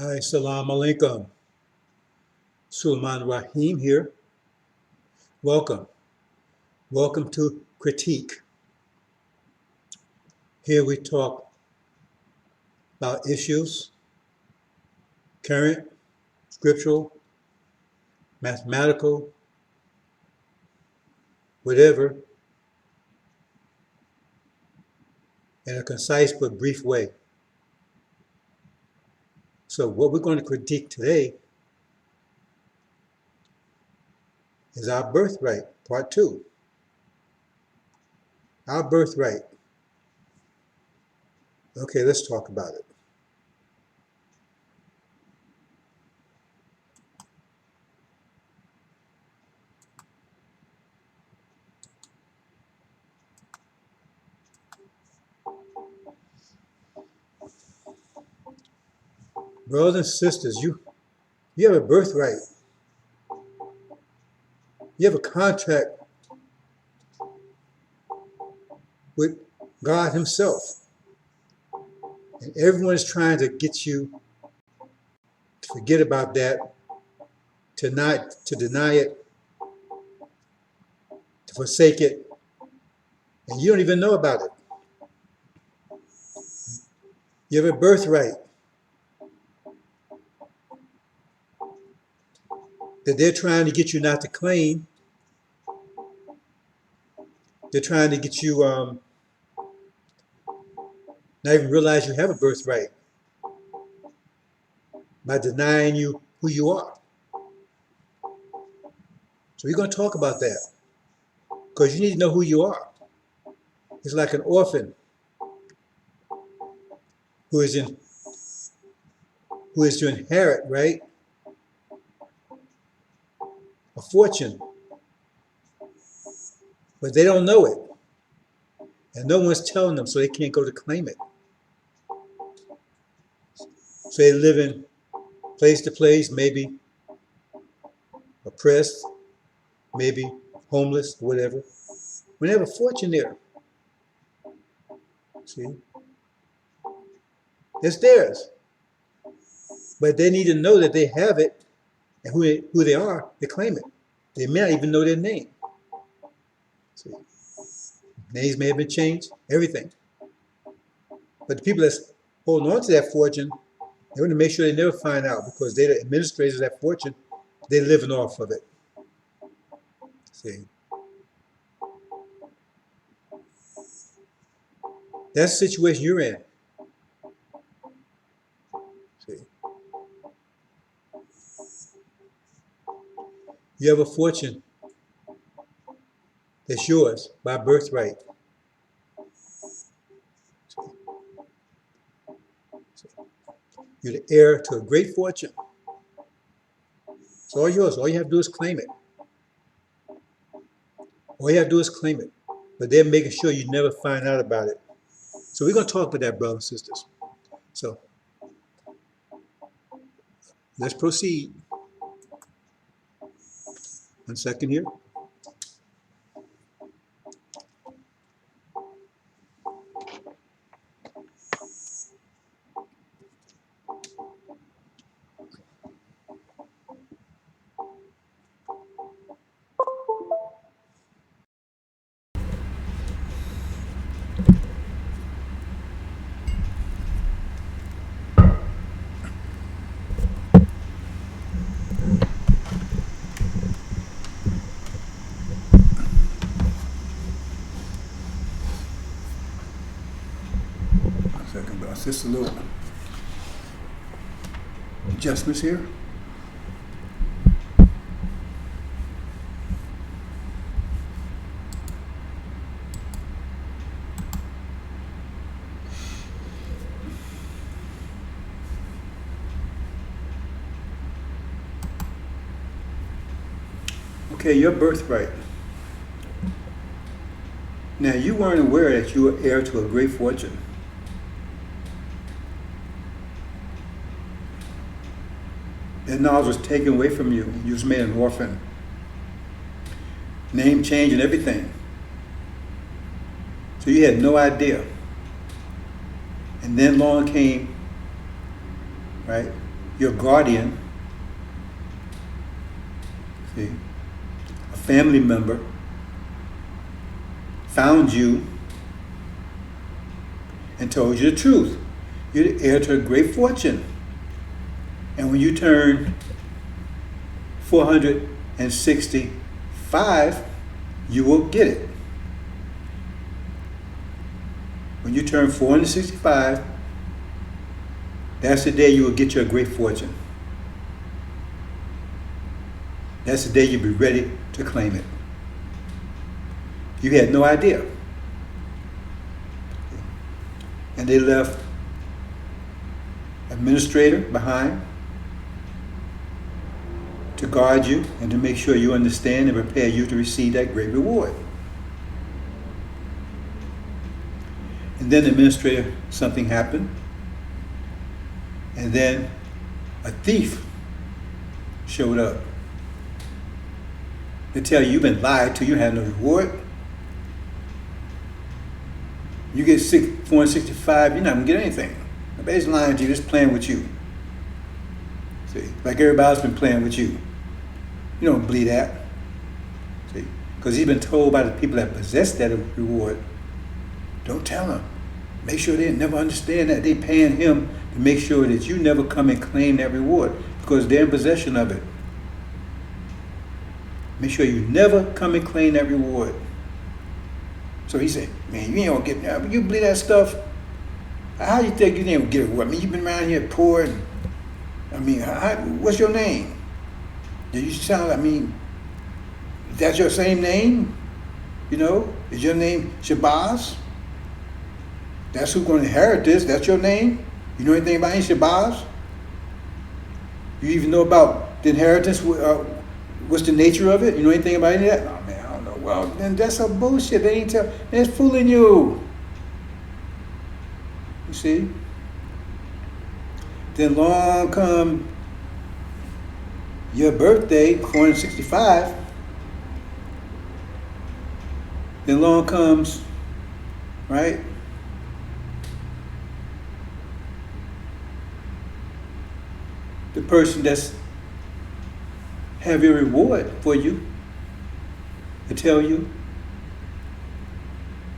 Hi, Salam Alaikum. Sulaiman Rahim here. Welcome. Welcome to Critique. Here we talk about issues, current, scriptural, mathematical, whatever, in a concise but brief way. So what we're going to critique today is our birthright, part 2. Our birthright. Okay, let's talk about it. Brothers and sisters, you have a birthright. You have a contract with God Himself. And everyone is trying to get you to forget about that, to deny it, to forsake it, and you don't even know about it. You have a birthright that they're trying to get you not to claim. They're trying to get you not even realize you have a birthright by denying you who you are. So we're going to talk about that because you need to know who you are. It's like an orphan who is to inherit, right, a fortune, but they don't know it, and no one's telling them, so they can't go to claim it. So they live in place to place, maybe oppressed, maybe homeless, whatever. We have a fortune there. See, it's theirs, but they need to know that they have it and who they are to claim it. They may not even know their name. See, names may have been changed, everything. But the people that's holding on to that fortune, they want to make sure they never find out because they're the administrators of that fortune. They're living off of it. See, that's the situation you're in. See, you have a fortune that's yours by birthright. You're the heir to a great fortune. It's all yours. All you have to do is claim it. All you have to do is claim it. But they're making sure you never find out about it. So we're going to talk about that, brothers and sisters. So let's proceed. 1 second here. Second, boss. Just a little adjustments here. Okay, your birthright. Now, you weren't aware that you were heir to a great fortune. That knowledge was taken away from you. You was made an orphan. Name change and everything. So you had no idea. And then along came, right, your guardian, see, a family member, found you and told you the truth. You're the heir to a great fortune. And when you turn 465, you will get it. When you turn 465, that's the day you will get your great fortune. That's the day you'll be ready to claim it. You had no idea. And they left an administrator behind to guard you and to make sure you understand and prepare you to receive that great reward. And then the administrator, something happened. And then a thief showed up. They tell you you've been lied to, you have no reward. You get 465, you're not going to get anything. Nobody's lying to you, just playing with you. See, like everybody else been playing with you. You don't believe that. See, because he's been told by the people that possess that reward, don't tell them. Make sure they never understand that. They paying him to make sure that you never come and claim that reward because they're in possession of it. Make sure you never come and claim that reward. So he said, man, you ain't gonna get that. You believe that stuff? How you think you ain't gonna get it? I mean, you've been around here poor. And, I mean, what's your name? Did you sound, I mean, is that your same name? You know, is your name Shabazz? That's who's gonna inherit this. That's your name? You know anything about any Shabazz? You even know about the inheritance? What's the nature of it? You know anything about any of that? Oh, man, I don't know. Well, then that's a bullshit. They ain't tell. They're fooling you. You see? Then along come your birthday, 465. Then along comes, right? The person that's have your reward for you to tell you,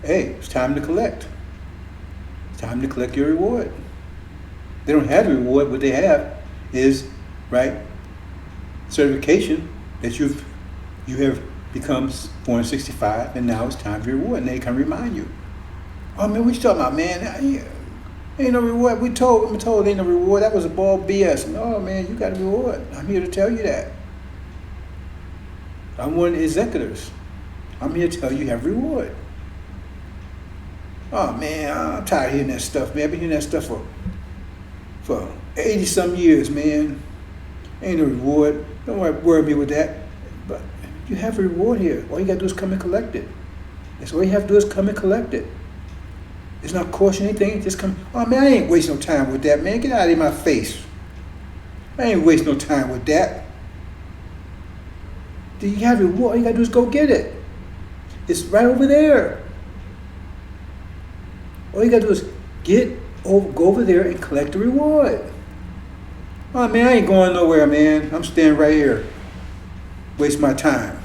hey, it's time to collect. It's time to collect your reward. They don't have the reward. What they have is, right, certification that you have become 465, and now it's time for your reward. And they can remind you, oh man, what you talking about, man? Ain't no reward. I'm told ain't no reward. That was a ball BS. No, man, you got a reward. I'm here to tell you that. I'm one of the executors. I'm here to tell you have reward. Oh man, I'm tired of hearing that stuff, man. I've been hearing that stuff for 80 some years, man. Ain't no reward. Don't worry me with that. But you have a reward here. All you gotta do is come and collect it. That's all you have to do is come and collect it. It's not costing anything. Just come. Oh man, I ain't wasting no time with that, man. Get out of my face. I ain't wasting no time with that. Do you have a reward? All you gotta do is go get it. It's right over there. All you gotta do is go over there and collect the reward. Oh man, I ain't going nowhere, man. I'm staying right here. Waste my time.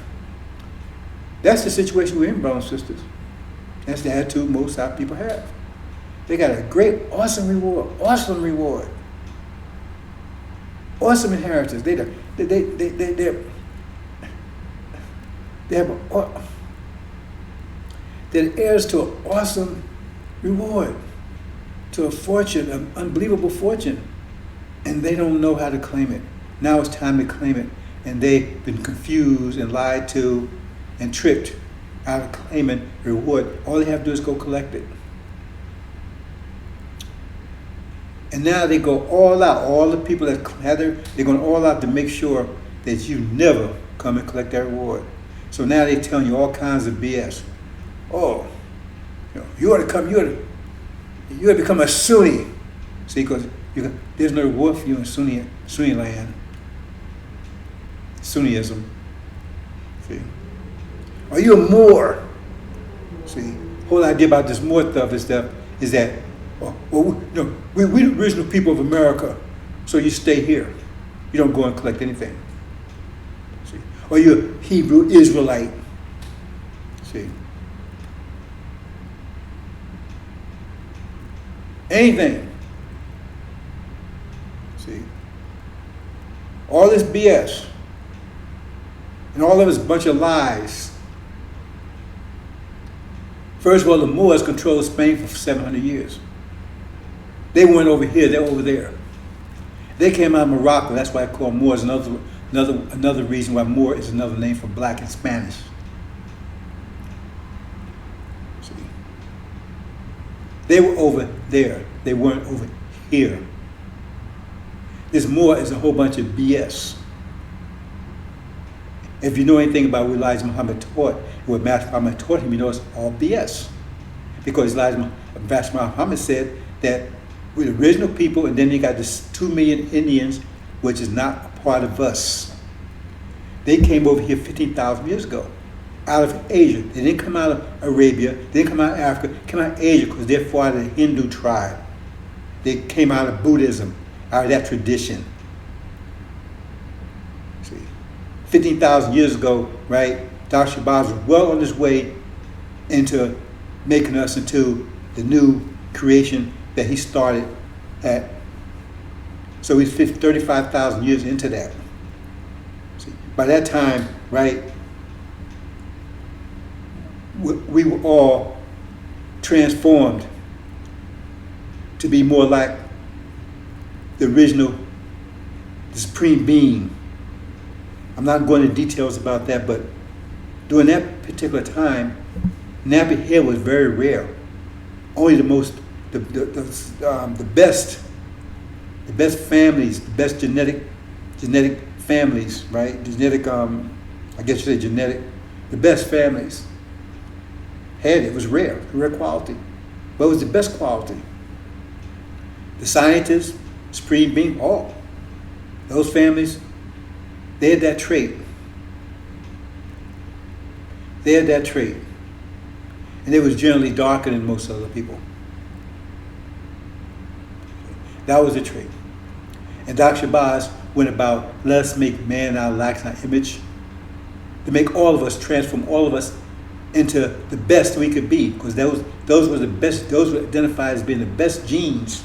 That's the situation we're in, brothers and sisters. That's the attitude most our people have. They got a great, awesome reward. Awesome reward. Awesome inheritance. They're heirs to an awesome reward, to a fortune, an unbelievable fortune, and they don't know how to claim it. Now it's time to claim it, and they've been confused and lied to and tricked out of claiming reward. All they have to do is go collect it. And now they go all out. All the people that have they're going all out to make sure that you never come and collect that reward. So now they're telling you all kinds of BS. Oh, you ought to come. You ought to become a Sunni. See, because there's no reward for you in Sunni land. Sunniism. See. Are you a Moor? See, whole idea about this Moor stuff is that we the original people of America. So you stay here. You don't go and collect anything. See? Or you're a Hebrew Israelite. See? Anything. See? All this BS. And all of it's a bunch of lies. First of all, the Moors controlled Spain for 700 years. They weren't over here, they're over there. They came out of Morocco, that's why I call Moors another reason why Moor is another name for black in Spanish. See? They were over there, they weren't over here. This Moor is a whole bunch of BS. If you know anything about what Elijah Muhammad taught, what Master Muhammad taught him, you know it's all BS. Because Master Muhammad said that we're the original people, and then you got this 2 million Indians, which is not a part of us. They came over here 15,000 years ago, out of Asia. They didn't come out of Arabia, they didn't come out of Africa, they came out of Asia because they're part of the Hindu tribe. They came out of Buddhism, out of that tradition. 15,000 years ago, right, Dr. Shabazz was well on his way into making us into the new creation that he started at. So he's 35,000 years into that. See, by that time, right, we were all transformed to be more like the original, the supreme being. I'm not going into details about that, but during that particular time, nappy hair was very rare. Only the best families, the best genetic families, right? I guess you say genetic, the best families had it. It was rare quality. But it was the best quality. The scientists, supreme being, all those families, they had that trait. They had that trait. And they was generally darker than most other people. That was the trait. And Dr. Shabazz went about, let's make man in our likeness and our image, to make all of us, transform all of us into the best we could be. Because those were the best, those were identified as being the best genes.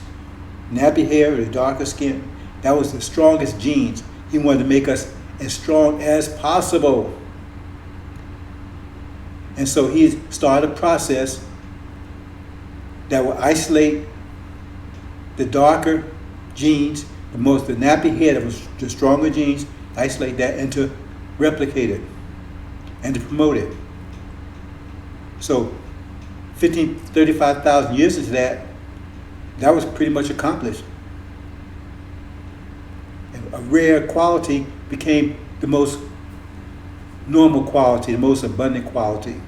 Nappy hair or darker skin, that was the strongest genes. He wanted to make us as strong as possible. And so he started a process that will isolate the darker genes, the nappy hair that was the stronger genes, isolate that and to replicate it and to promote it. So 35,000 years into that was pretty much accomplished. And a rare quality became the most normal quality, the most abundant quality.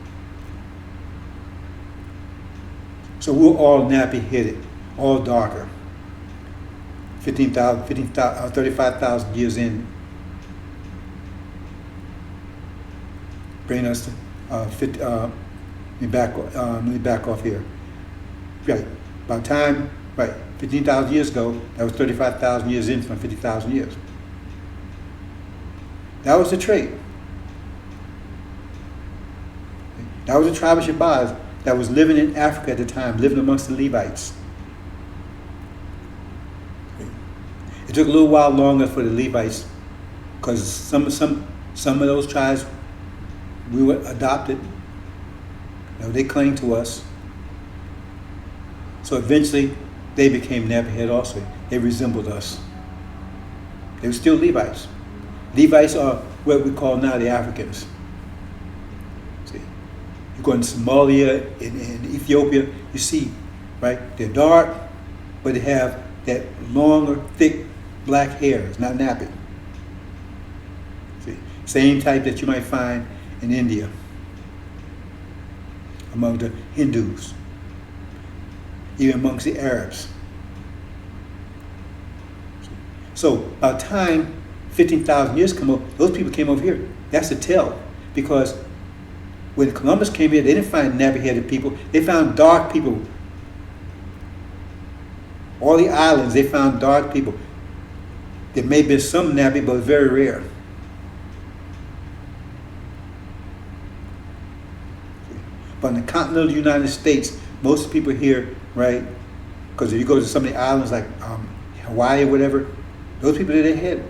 So we're all nappy-headed, all darker. 35,000 years in. Bring us to, let me back off here. Right, by the time, right, 15,000 years ago, that was 35,000 years in from 50,000 years. That was the trait. That was the tribe of Shabazz that was living in Africa at the time, living amongst the Levites. It took a little while longer for the Levites, because some of those tribes, we were adopted. You know, they claimed to us. So eventually, they became nappy-head also. They resembled us. They were still Levites. Levites are what we call now the Africans. See, you go in Somalia, in Ethiopia, you see, right? They're dark, but they have that longer, thick black hair. It's not nappy. See, same type that you might find in India among the Hindus, even amongst the Arabs. So by the time 15,000 years come up, those people came over here. That's the tell. Because when Columbus came here, they didn't find nappy-headed people. They found dark people. All the islands, they found dark people. There may be some nappy, but very rare. But in the continental United States, most people here, right? Because if you go to some of the islands like Hawaii or whatever, those people that they had,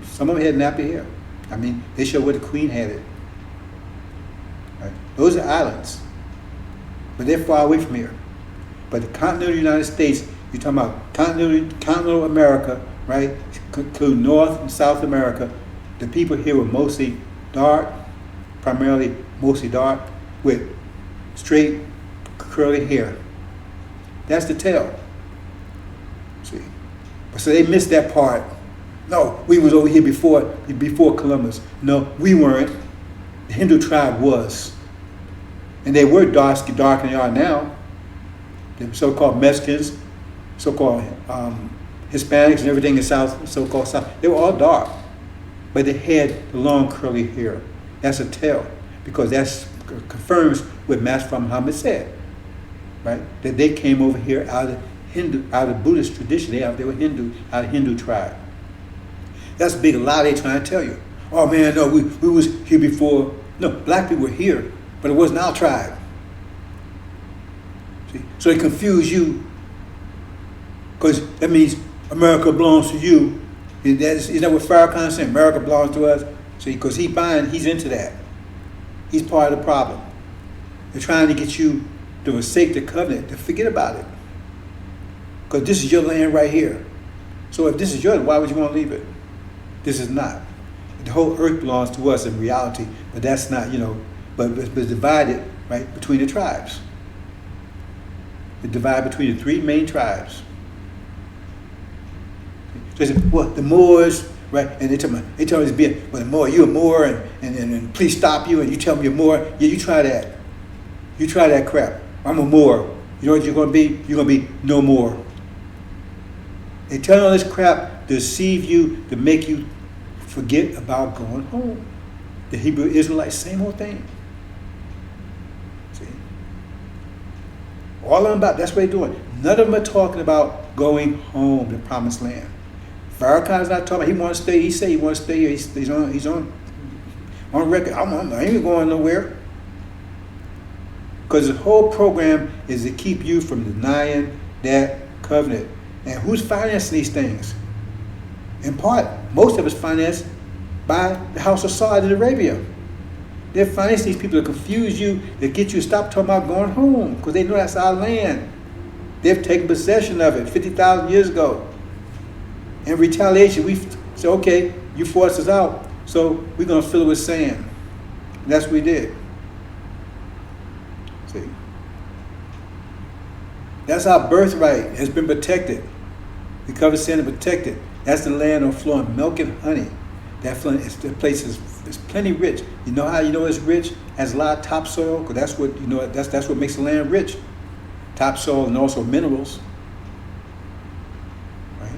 some of them had nappy hair. I mean, they show where the queen had it. Right? Those are islands, but they're far away from here. But the continental United States, you're talking about continental America, right? Including North and South America. The people here were mostly dark, primarily mostly dark, with straight curly hair. That's the tell. See, so they missed that part. No, we was over here before Columbus. No, we weren't. The Hindu tribe was, and they were darker than they are now. The so-called Mexicans, so-called Hispanics, and everything in South, so-called South. They were all dark, but they had the long curly hair. That's a tell, because that confirms what Master Muhammad said, right? That they came over here out of Buddhist tradition. They were Hindu, out of Hindu tribe. That's a big lie they trying to tell you. Oh man, no, we was here before. No, black people were here, but it wasn't our tribe. See? So they confuse you, because that means America belongs to you. Is that what Farrakhan said? America belongs to us. See, because he's into that. He's part of the problem. They're trying to get you to forsake the covenant, to forget about it. Because this is your land right here. So if this is yours, why would you want to leave it? This is not. The whole earth belongs to us in reality, but that's not, but it's divided, right, between the tribes. It's divided between the three main tribes. So they say, well, the Moors, right, and they tell me, well, the Moor, you're a Moor, and please stop you, and you tell me you're Moor. Yeah, you try that. You try that crap. I'm a Moor. You know what you're going to be? You're going to be no more. They tell all this crap to deceive you, to make you forget about going home. The Hebrew Israelites, same old thing. See? All of them about, that's what they're doing. None of them are talking about going home to the promised land. Farrakhan's not talking about, he wants to stay, he said he wants to stay here, he's on record. I ain't going nowhere. Because the whole program is to keep you from denying that covenant. And who's financing these things? In part, most of it's financed by the House of Saudi Arabia. They're financing these people to confuse you, to get you to stop talking about going home, because they know that's our land. They've taken possession of it 50,000 years ago. In retaliation, we said, okay, you forced us out, so we're going to fill it with sand. And that's what we did. See? That's our birthright has been protected. We cover sand and protected. That's the land of flowing milk and honey. That place is plenty rich. You know how you know it's rich? It has a lot of topsoil, because that's what that's what makes the land rich. Topsoil and also minerals. Right?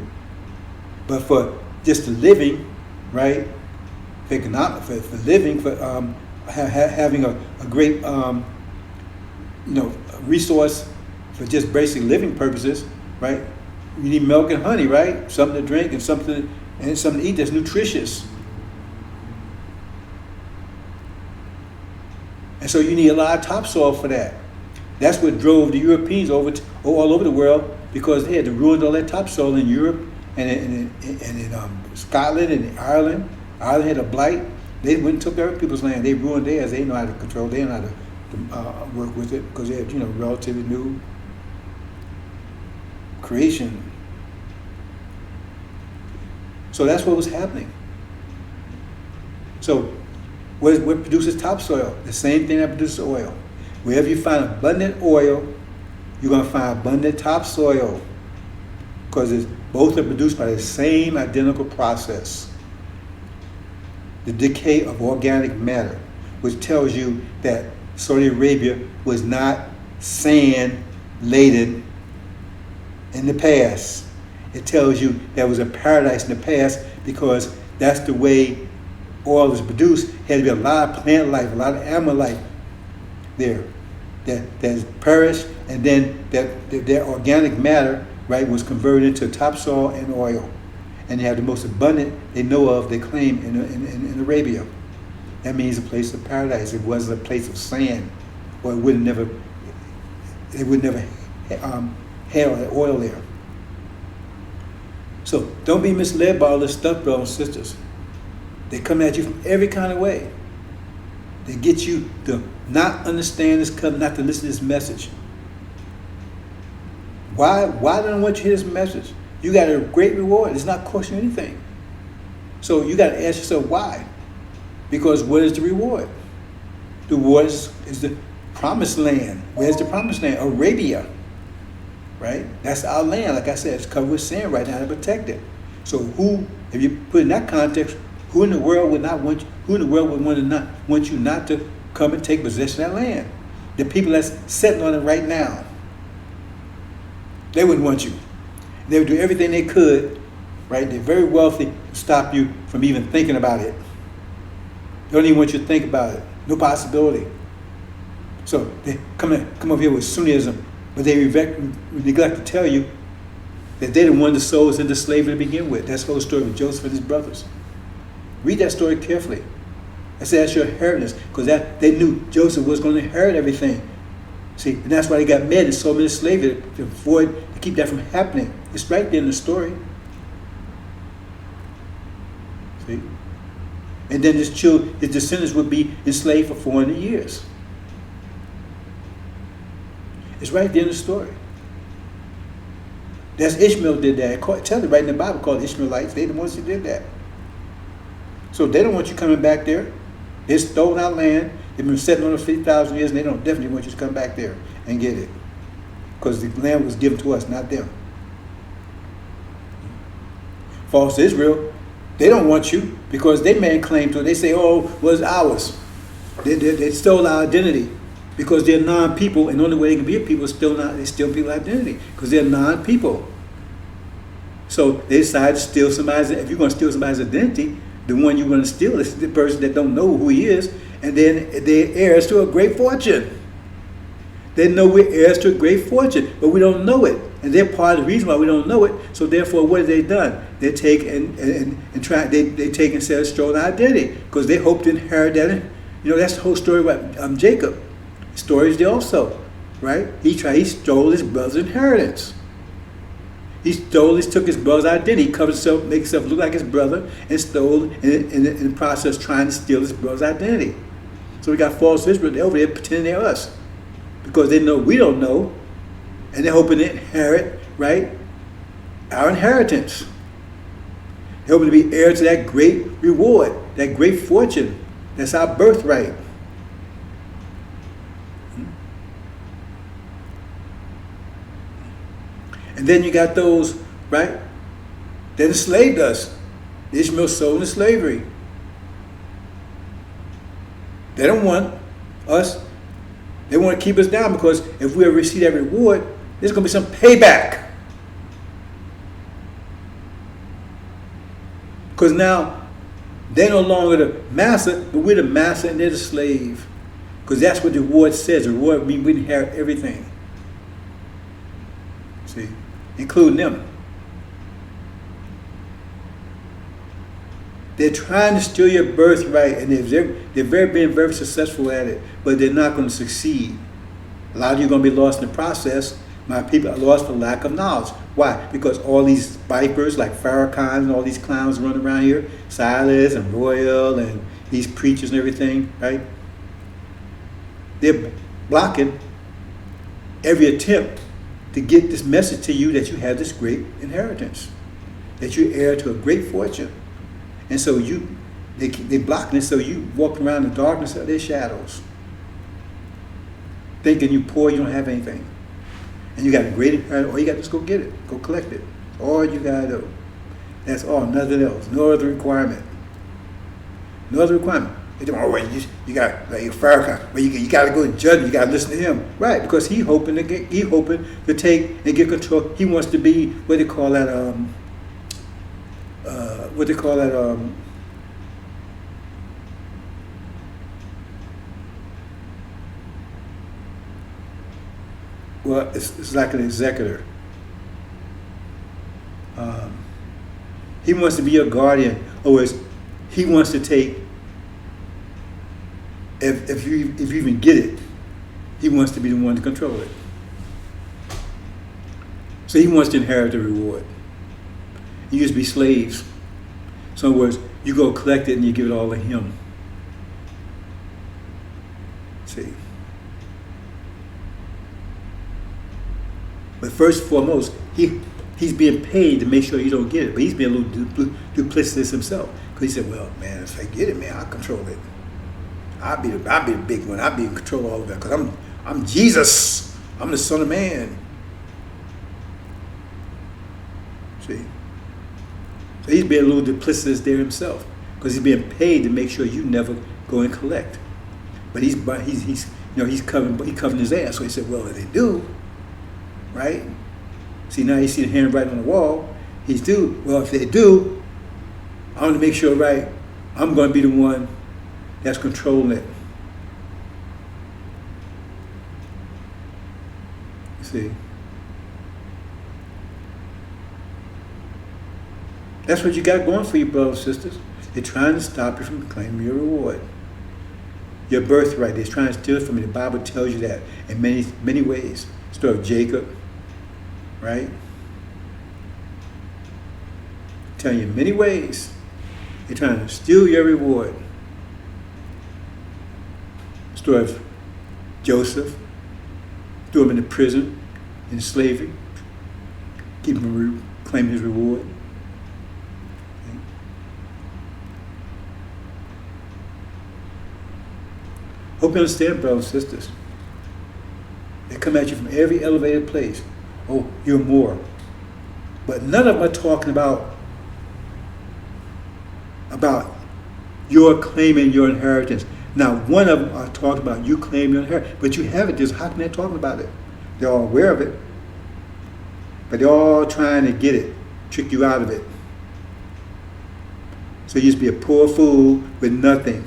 But for just the living, right? For living, for having a great resource for just basic living purposes, right? You need milk and honey, right? Something to drink and something to eat that's nutritious. And so you need a lot of topsoil for that. That's what drove the Europeans all over the world, because they had to ruin all that topsoil in Europe and in Scotland and in Ireland. Ireland had a blight. They went and took other people's land. They ruined theirs. They know how to control. They know how to work with it, because they had relatively new creation. So that's what was happening. So what produces topsoil? The same thing that produces oil. Wherever you find abundant oil, you're going to find abundant topsoil, because both are produced by the same identical process. The decay of organic matter, which tells you that Saudi Arabia was not sand laden in the past. It tells you there was a paradise in the past, because that's the way oil is produced. Had to be a lot of plant life, a lot of animal life there that's perished, and then that organic matter, right, was converted into topsoil and oil. and they have the most abundant they know of, they claim, in Arabia. That means a place of paradise. It wasn't a place of sand, or it would never have oil there. So don't be misled by all this stuff, brothers and sisters. They come at you from every kind of way. They get you to not understand this covenant, not to listen to this message. Why don't I want you to hear this message? You got a great reward. It's not costing you anything. So you got to ask yourself why. Because what is the reward? The reward is the promised land. Where's the promised land? Arabia. Right? That's our land. Like I said, it's covered with sand right now to protect it. So who, if you put in that context, who in the world would not want you, who in the world would want you not to come and take possession of that land? The people that's sitting on it right now. They wouldn't want you. They would do everything they could, right? They're very wealthy to stop you from even thinking about it. They don't even want you to think about it. No possibility. So they come over here with Sunnism, but they neglect to tell you that they didn't want the souls into slavery to begin with. That's the whole story with Joseph and his brothers. Read that story carefully. I said that's your inheritance, because they knew Joseph was going to inherit everything. See, and that's why they got mad and sold into slavery to keep that from happening. It's right there in the story. See? And then his descendants would be enslaved for 400 years. It's right there in the story. That's Ishmael did that. Tell it right in the Bible, called Ishmaelites. They're the ones who did that. So they don't want you coming back there. They stole our land. They've been sitting on it for 50,000 years, and they don't definitely want you to come back there and get it. Because the land was given to us, not them. False Israel, they don't want you because they made claim to it. They say, oh, well, it's ours. They stole our identity because they're non-people, and the only way they can be a people is they steal people's identity because they're non-people. So they decided to steal somebody's. If you're going to steal somebody's identity, the one you're going to steal is the person that don't know who he is, and then they're heirs to a great fortune. They know we're heirs to a great fortune, but we don't know it. And they're part of the reason why we don't know it. So therefore, what have they done? They take and try. They take and sell stolen identity because they hope to inherit that. You know, that's the whole story about Jacob. The story is there also, right? He stole his brother's inheritance. He took his brother's identity, covered himself, made himself look like his brother, and stole in the process trying to steal his brother's identity. So we got false Israel. They're over there pretending they're us because they know we don't know. And they're hoping to inherit, right, our inheritance. They're hoping to be heirs to that great reward, that great fortune. That's our birthright. And then you got those, right, that enslaved us. Ishmael sold into slavery. They don't want us. They want to keep us down because if we ever receive that reward, there's going to be some payback. Because now they're no longer the master, but we're the master and they're the slave. Because that's what the reward says. The reward means we inherit everything. See? Including them. They're trying to steal your birthright, and they're being very successful at it, but they're not going to succeed. A lot of you are going to be lost in the process. My people are lost for lack of knowledge. Why? Because all these vipers like Farrakhan and all these clowns running around here, Silas and Royal and these preachers and everything, right? They're blocking every attempt to get this message to you that you have this great inheritance, that you're heir to a great fortune. And so they blocking it so you walk around in the darkness of their shadows, thinking you're poor, you don't have anything. And you got a great inheritance, all you got to just go get it, go collect it. All you got to do. That's all, nothing else, no other requirement. No other requirement. They don't, you got like Farrakhan, but you got to go and judge. You got to listen to him, right? Because he hoping to take and get control. He wants to be what they call that. Well, it's like an executor. He wants to be your guardian. Or he wants to take, if you even get it, he wants to be the one to control it. So he wants to inherit the reward. You used to be slaves. So in other words, you go collect it and you give it all to him. See? But first and foremost, he's being paid to make sure you don't get it. But he's being a little duplicitous himself. Because he said, well, man, if I get it, man, I'll control it. I'll be the big one. I'll be in control of all of that. Because I'm Jesus. I'm the Son of Man. See? So he's being a little duplicitous there himself. Because he's being paid to make sure you never go and collect. But he's covering his ass. So he said, well, if they do, right? See, now you see the hand right on the wall. He's due. Well, if they do, I want to make sure, right, I'm going to be the one that's controlling it. See? That's what you got going for you, brothers and sisters. They're trying to stop you from claiming your reward. Your birthright, they're trying to steal it from you. The Bible tells you that in many, many ways. Story of Jacob, right? Telling you in many ways. They're trying to steal your reward. Story of Joseph. Threw him into prison, in slavery. Keep him claiming his reward. Okay. Hope you understand, brothers and sisters. They come at you from every elevated place. Oh, you're more. But none of them are talking about your claiming your inheritance. Now, one of them are talking about you claim your inheritance, but you have it. Just how can they talk about it? They're all aware of it, but they're all trying to get it, trick you out of it. So you just be a poor fool with nothing,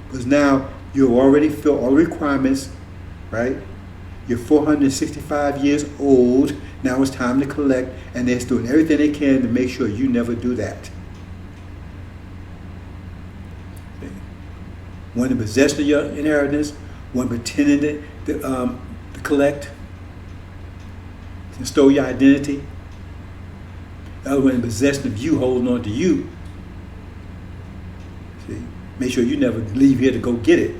because now you already fill all requirements, right? You're 465 years old. Now it's time to collect, and they're doing everything they can to make sure you never do that. One in possession of your inheritance, one pretending to collect, to steal your identity. The other one in possession of you, holding on to you. See, make sure you never leave here to go get it.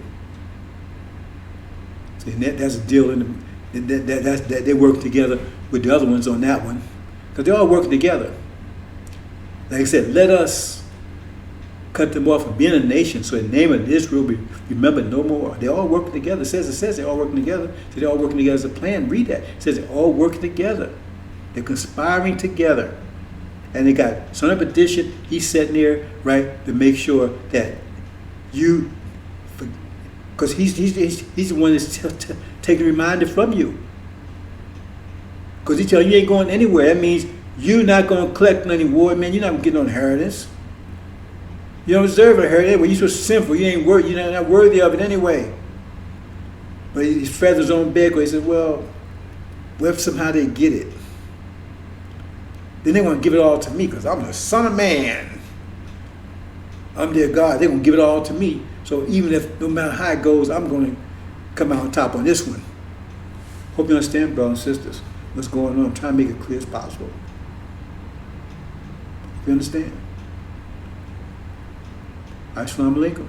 See, and that's a deal that they work together with the other ones on that one, because they're all working together. Like I said, let us cut them off from being a nation, so the name of Israel will be remembered no more. They're all working together. It says they're all working together. So they're all working together as a plan. Read that. It says they're all working together. They're conspiring together. And they got son of perdition. He's sitting there, right, to make sure that you, because he's the one that's taking a reminder from you. Because he tells you ain't going anywhere. That means you're not going to collect any reward, man. You're not going to get no inheritance. You don't deserve it, Harry. Well, you're so sinful. You're not worthy of it anyway. But he's feathers on bed. He said, well, what if somehow they get it? Then they want to give it all to me because I'm the Son of Man. I'm their God. They're going to give it all to me. So even if, no matter how it goes, I'm going to come out on top on this one. Hope you understand, brothers and sisters, what's going on. I'm trying to make it clear as possible. Hope you understand. Assalamu alaikum.